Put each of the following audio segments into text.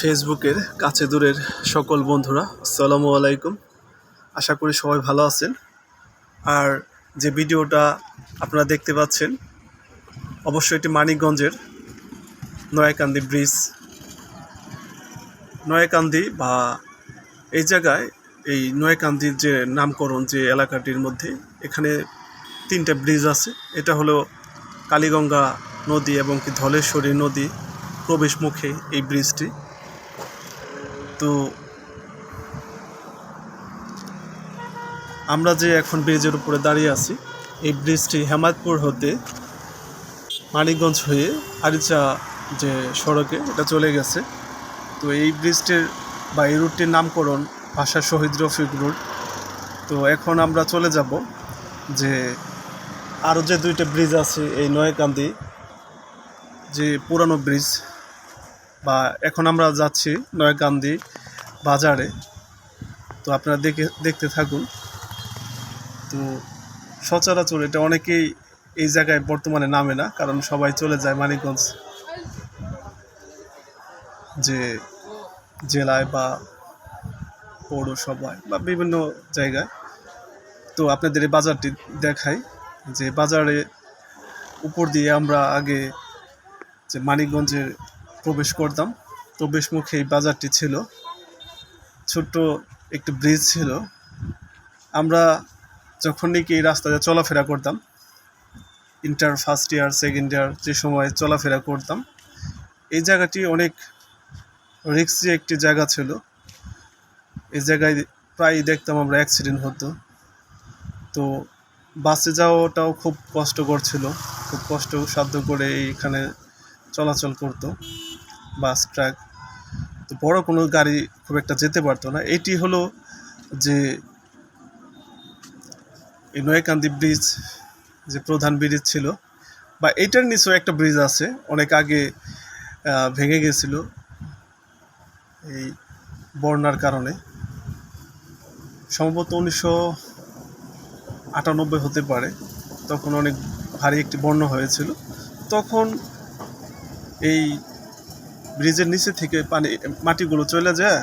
ফেসবুকের কাছে দূরের সকল বন্ধুরা আসসালামু আলাইকুম। আশা করি সবাই ভালো আছেন। আর যে ভিডিওটা আপনারা দেখতে পাচ্ছেন অবশ্যই এটি মানিকগঞ্জের নয়াকান্দি ব্রিজ। নয়াকান্দি বা এই জায়গায় এই নয়াকান্দির যে নামকরণ যে এলাকাটির মধ্যে এখানে 3টা ব্রিজ আছে। এটা হলো কালীগঙ্গা নদী এবং কি ধলেশ্বরী নদী প্রবেশ মুখে এই ব্রিজটি। তো আমরা যে এখন ব্রিজের উপরে দাঁড়িয়ে আছি, এই ব্রিজটি হেমায়তপুর হতে মানিকগঞ্জ হয়ে আরিচা যে সড়কে এটা চলে গেছে। তো এই ব্রিজটির বা এই রুটটির নামকরণ ভাষা শহীদ রফিক রুট। তো এখন আমরা চলে যাব যে আরও যে 2টা ব্রিজ আছে এই নয়াকান্দি যে পুরানো ব্রিজ, বা এখন আমরা যাচ্ছি নয়াকান্দি বাজারে। তো আপনারা দেখতে থাকুন। তো সচরাচর এটা অনেকেই এই জায়গায় বর্তমানে নামে না, কারণ সবাই চলে যায় মানিকগঞ্জ যে জেলায় বা পৌরসভায় বা বিভিন্ন জায়গায়। তো আপনাদের এই বাজারটি দেখাই যে বাজারে উপর দিয়ে আমরা আগে যে মানিকগঞ্জে প্রবেশ করতাম, প্রবেশ মুখে এই বাজারটি ছিল, ছোট্ট একটি ব্রিজ ছিল। আমরা যখন নাকি এই রাস্তায় চলাফেরা করতাম, inter first year second year যে সময় চলাফেরা করতাম, এই জায়গাটি অনেক রিস্কি একটি জায়গা ছিল। এই জায়গায় প্রায় দেখতাম আমরা অ্যাক্সিডেন্ট হতো। তো বাসে যাওয়াটাও খুব কষ্টকর ছিল, খুব কষ্ট সাধ্য করে এইখানে চলাচল করতো বাস ট্রাক। তো বড় কোনো গাড়ি খুব একটা যেতে পারতো না। এটি হলো যে এই নয়াকান্দি ব্রিজ যে প্রধান ব্রিজ ছিল, বা এইটার নিচেও একটা ব্রিজ আছে, অনেক আগে ভেঙে গেছিল এই বন্যার কারণে। সম্ভবত 1998 হতে পারে, তখন অনেক ভারী একটি বন্যা হয়েছিল। তখন এই ব্রিজের নিচে থেকে মাটিগুলো চলে যায়,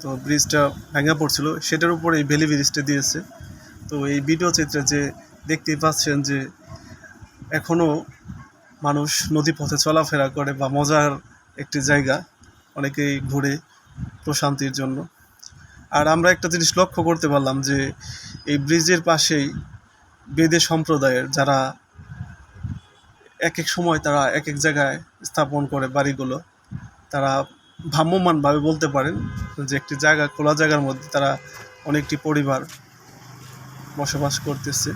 তো ব্রিজটা ভেঙে পড়ছিল, সেটার উপরে এই ভ্যালি ব্রিজটা দিয়েছে। তো এই ভিডিও চিত্রে যে দেখতেই পাচ্ছেন যে এখনও মানুষ নদী পথে চলাফেরা করে, বা মজার একটি জায়গা, অনেকেই ঘুরে প্রশান্তির জন্য। আর আমরা একটা জিনিস লক্ষ্য করতে পারলাম যে এই ব্রিজের পাশেই বেদে সম্প্রদায়ের যারা এক এক সময় তারা এক এক জায়গায় স্থাপন করে বাড়িগুলো, তারা ভ্রাম্যমানভাবে বলতে পারেন যে একটি জায়গা, খোলা জায়গার মধ্যে তারা অনেকটি পরিবার বসবাস করতেছে।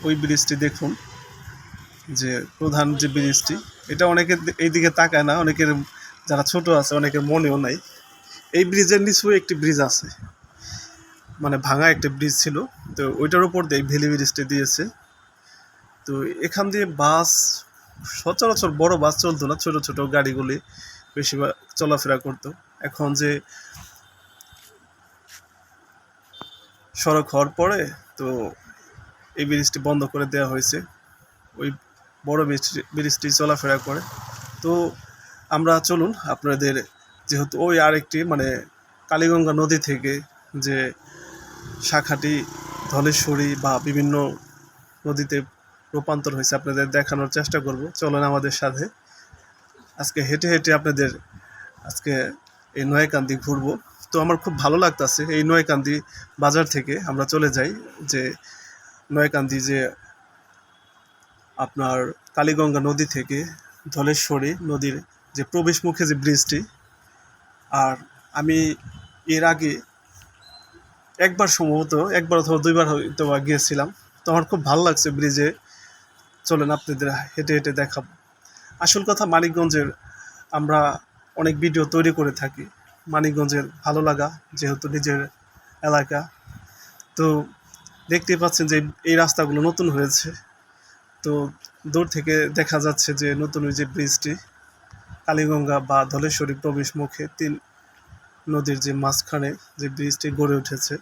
ওই ব্রিজটি দেখুন, যে প্রধান যে ব্রিজটি, এটা অনেকের এইদিকে তাকায় না, অনেকের যারা ছোট আছে অনেকের মনেও নাই। এই ব্রিজের নিচেও একটি ব্রিজ আছে, মানে ভাঙা একটা ব্রিজ ছিল, তো ওইটার উপর দিয়ে ভ্যালি ব্রিজটি দিয়েছে। তো এখান দিয়ে বাস সচরাচর বড় বাস চলতো না, ছোট ছোট গাড়িগুলি বেশিরভাগ চলাফেরা করতো। এখন যে সড়ক হওয়ার পরে তো এই ব্রিজটি বন্ধ করে দেওয়া হয়েছে, ওই বড় ব্রিজটি চলাফেরা করে। তো আমরা চলুন আপনাদের, যেহেতু ওই আরেকটি মানে কালীগঙ্গা নদী থেকে যে শাখাটি ধলেশ্বরী বা বিভিন্ন নদীতে রূপান্তর হয়েছে, আপনাদের দেখানোর চেষ্টা করব। চলুন আমাদের সাথে আজকে হেঁটে হেঁটে আপনাদের আজকে এই নয়াকান্দি ঘুরবো। তো আমার খুব ভালো লাগতেছে, এই নয়াকান্দি বাজার থেকে আমরা চলে যাই যে নয়াকান্দি যে আপনার কালীগঙ্গা নদী থেকে ধলেশ্বরী নদীর যে প্রবেশ মুখে যে ব্রিজটি। আর আমি এর আগে একবার অথবা 2বার হয়তো গিয়েছিলাম, তো আমার খুব ভালো লাগছে ব্রিজে। চলেন আপনাদের হেঁটে হেঁটে দেখাবো। আসল কথা, মানিকগঞ্জের আমরা অনেক ভিডিও তৈরি করে থাকি, মানিকগঞ্জের ভালো লাগা যেহেতু নিজের এলাকা। তো দেখতেই পাচ্ছেন যে এই রাস্তাগুলো নতুন হয়েছে, তো দূর থেকে দেখা যাচ্ছে যে নতুন ওই যে ব্রিজটি কালীগঙ্গা বা ধলেশ্বরী প্রবেশ মুখে 3 নদীর যে মাঝখানে যে ব্রিজটি গড়ে উঠেছে।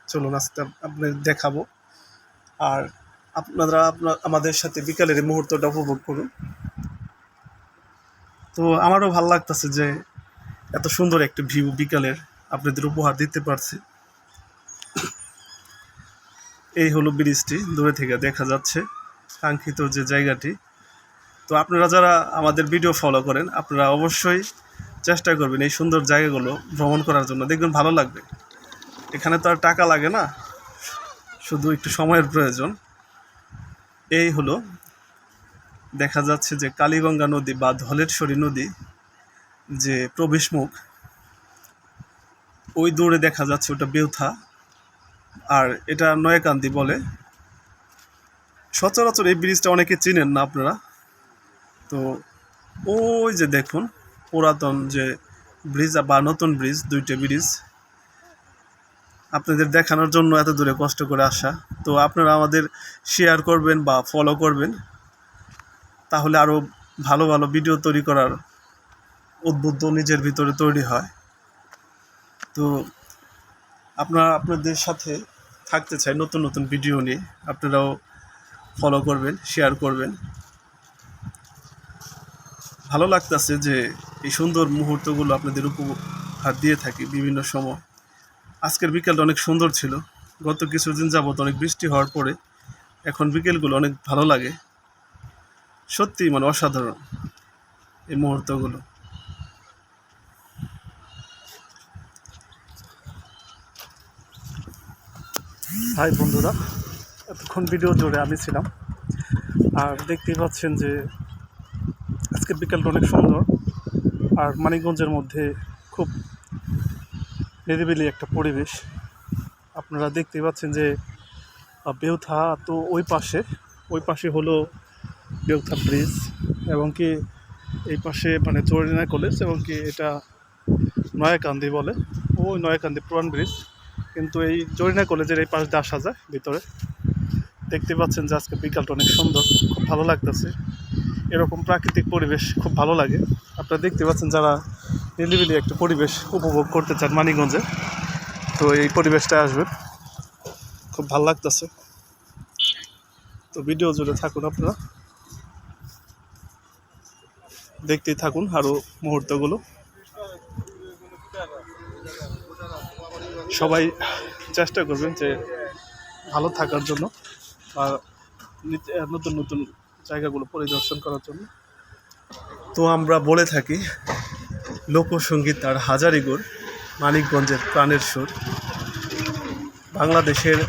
চলুন আজকে আপনাদের দেখাবো, আর আপনারা আমাদের সাথে বিকালের এই মুহূর্তটা উপভোগ করুন। তো আমারও ভালো লাগতেছে যে এত সুন্দর একটা ভিউ বিকালের আপনাদের উপহার দিতে পারছি। এই হলো ব্রিজটি, দূরে থেকে দেখা যাচ্ছে কাঙ্ক্ষিত যে জায়গাটি। তো আপনারা যারা আমাদের ভিডিও ফলো করেন, আপনারা অবশ্যই চেষ্টা করবেন এই সুন্দর জায়গাগুলো ভ্রমণ করার জন্য, দেখবেন ভালো লাগবে। এখানে তো আর টাকা লাগে না, শুধু একটু সময়ের প্রয়োজন। এই হলো দেখা যাচ্ছে যে কালীগঙ্গা নদী বা ধলেশ্বরী নদী যে প্রবেশমুখ, ওই দূরে দেখা যাচ্ছে ওটা বেউথা, আর এটা নয়াকান্দি বলে। সচরাচর এই ব্রিজটা অনেকে চিনেন না আপনারা। তো ওই যে দেখুন পুরাতন যে ব্রিজ বা নতুন ব্রিজ, দুইটা ব্রিজ আপনাদের দেখানোর জন্য এত দূরে কষ্ট করে আসা। তো আপনারা আমাদের শেয়ার করবেন বা ফলো করবেন, তাহলে আরও ভালো ভালো ভিডিও তৈরি করার উদ্বুদ্ধ নিজের ভিতরে তৈরি হয়। তো আপনাদের সাথে থাকতে চাই নতুন নতুন ভিডিও নিয়ে, আপনারাও ফলো করবেন, শেয়ার করবেন। ভালো লাগতেছে যে এই সুন্দর মুহূর্তগুলো আপনাদের উপহার দিয়ে থাকি বিভিন্ন সময়। আজকের বিকেলটা অনেক সুন্দর ছিল। গত কিছুদিন যাবত অনেক বৃষ্টি হওয়ার পরে এখন বিকেলগুলো অনেক ভালো লাগে। সত্যি মানে অসাধারণ এই মুহূর্তগুলো। হাই বন্ধুরা, এতক্ষণ ভিডিও জুড়ে আমি ছিলাম। আর দেখতেই পাচ্ছেন যে আজকের বিকেলটা অনেক সুন্দর। আর মানিকগঞ্জের মধ্যে খুব নিরিবিলি একটা পরিবেশ। আপনারা দেখতেই পাচ্ছেন যে বেউথা তো ওই পাশে হলো বেউথা ব্রিজ, এবং কি এই পাশে মানে জরিনা কলেজ, এবং কি এটা নয়াকান্দি বলে, ওই নয়াকান্দি পুরান ব্রিজ। কিন্তু এই জরিনা কলেজের এই পাশ দিয়ে আসা যায় ভিতরে। দেখতে পাচ্ছেন যে আজকে বিকালটা অনেক সুন্দর, খুব ভালো লাগতেছে। এরকম প্রাকৃতিক পরিবেশ খুব ভালো লাগে। আপনারা দেখতে পাচ্ছেন যারা নিরিবিলি একটা পরিবেশ উপভোগ করতে চান মানিকগঞ্জে, তো এই পরিবেশটা আসবেন, খুব ভালো লাগতেছে। তো ভিডিও জুড়ে থাকুন, আপনারা দেখতেই থাকুন আরও মুহূর্তগুলো। সবাই চেষ্টা করবেন যে ভালো থাকার জন্য আর নতুন নতুন জায়গাগুলো পরিদর্শন করার জন্য। তো আমরা বলে থাকি লোকসঙ্গীত আর হাজারিগোর মানিকগঞ্জের প্রাণের সুর। বাংলাদেশের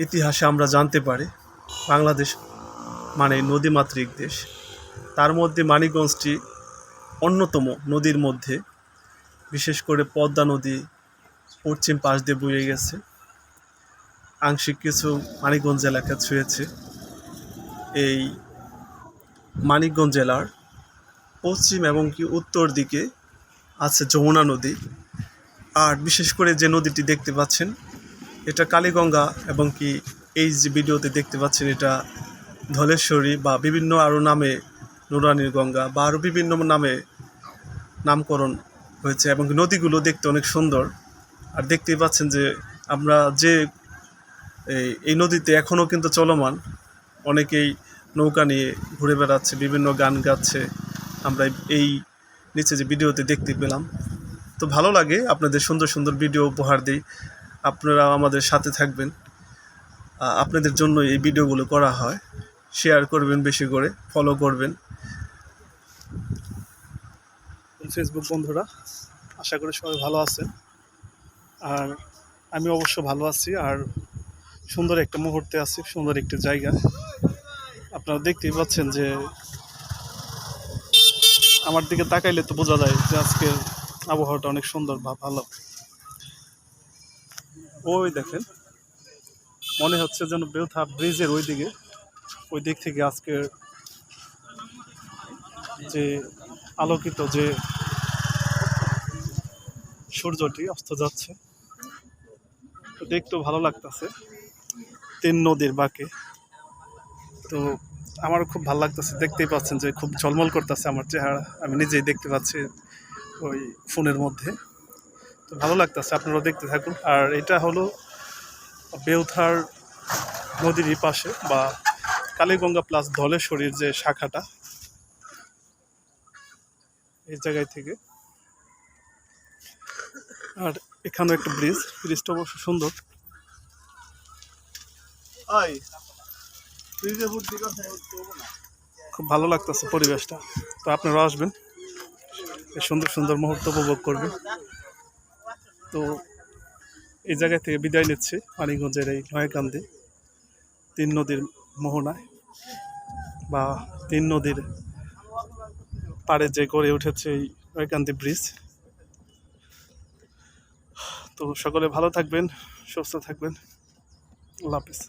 ইতিহাসে আমরা জানতে পারি বাংলাদেশ মানে নদীমাতৃক দেশ, তার মধ্যে মানিকগঞ্জটি অন্যতম। নদীর মধ্যে বিশেষ করে পদ্মা নদী পশ্চিম পাশ দিয়ে বয়ে গেছে, আংশিক কিছু মানিকগঞ্জ এলাকা ছুঁয়েছে। এই মানিকগঞ্জ জেলার পশ্চিম এবং কি উত্তর দিকে আছে যমুনা নদী। আর বিশেষ করে যে নদীটি দেখতে পাচ্ছেন এটা কালীগঙ্গা, এবং কি এই যে ভিডিওতে দেখতে পাচ্ছেন এটা ধলেশ্বরী বা বিভিন্ন আরও নামে নুরানির গঙ্গা বা আরও বিভিন্ন নামে নামকরণ হয়েছে। এবং নদীগুলো দেখতে অনেক সুন্দর। আর দেখতেই পাচ্ছেন যে আমরা যে এই নদীতে এখনও কিন্তু চলমান, অনেকেই নৌকা নিয়ে ঘুরে বেড়াচ্ছে, বিভিন্ন গান গাচ্ছে, আমরা এই নিচে যে ভিডিওতে দেখতে পেলাম। তো ভালো লাগে, আপনাদের সুন্দর সুন্দর ভিডিও উপহার দিই, আপনারা আমাদের সাথে থাকবেন। আপনাদের জন্য এই ভিডিওগুলো করা হয়। শেয়ার করবেন, বেশি করে ফলো করবেন। ফেসবুক বন্ধুরা, আশা করি সবাই ভালো আছেন, আর আমি অবশ্য ভালো আছি। আর সুন্দর একটা মুহূর্তে আছি, সুন্দর একটি জায়গা। আপনারা দেখতেই পাচ্ছেন যে আমার দিকে তাকাইলে তো বোঝা যায় যে আজকের আবহাওয়াটা অনেক সুন্দর বা ভালো। ওই দেখেন, মনে হচ্ছে যেন বেউথা ব্রিজের ওই দিক থেকে আজকের যে আলোকিত যে সূর্যটি অস্ত যাচ্ছে, তো দেখতেও ভালো লাগতেছে তিন নদীর বাঁকে। তো আমারও খুব ভালো লাগতেছে, দেখতেই পাচ্ছেন যে খুব ঝলমল করতেছে আমার চেহারা, আমি নিজেই দেখতে পাচ্ছি ওই ফোনের মধ্যে। তো ভালো লাগতেছে, আপনারাও দেখতে থাকুন। আর এটা হলো বেউথার নদীর পাশে বা কালীগঙ্গা প্লাস ধলেশ্বরীর যে শাখাটা, এই জায়গায় থেকে আর এখানেও একটা ব্রিজটা অবশ্য সুন্দর। খুব ভালো লাগতেছে পরিবেশটা। তো আপনারা আসবেন, এই সুন্দর সুন্দর মুহূর্ত উপভোগ করবেন। তো এই জায়গা থেকে বিদায় নিচ্ছি মানিকগঞ্জের এই নয়াকান্দি 3 নদীর মোহনায়, বা 3 নদীর পাড়ে যে গড়ে উঠেছে এই নয়াকান্দি ব্রিজ। তো সকলে ভালো থাকবেন, সুস্থ থাকবেন। আল্লাহ হাফিজ।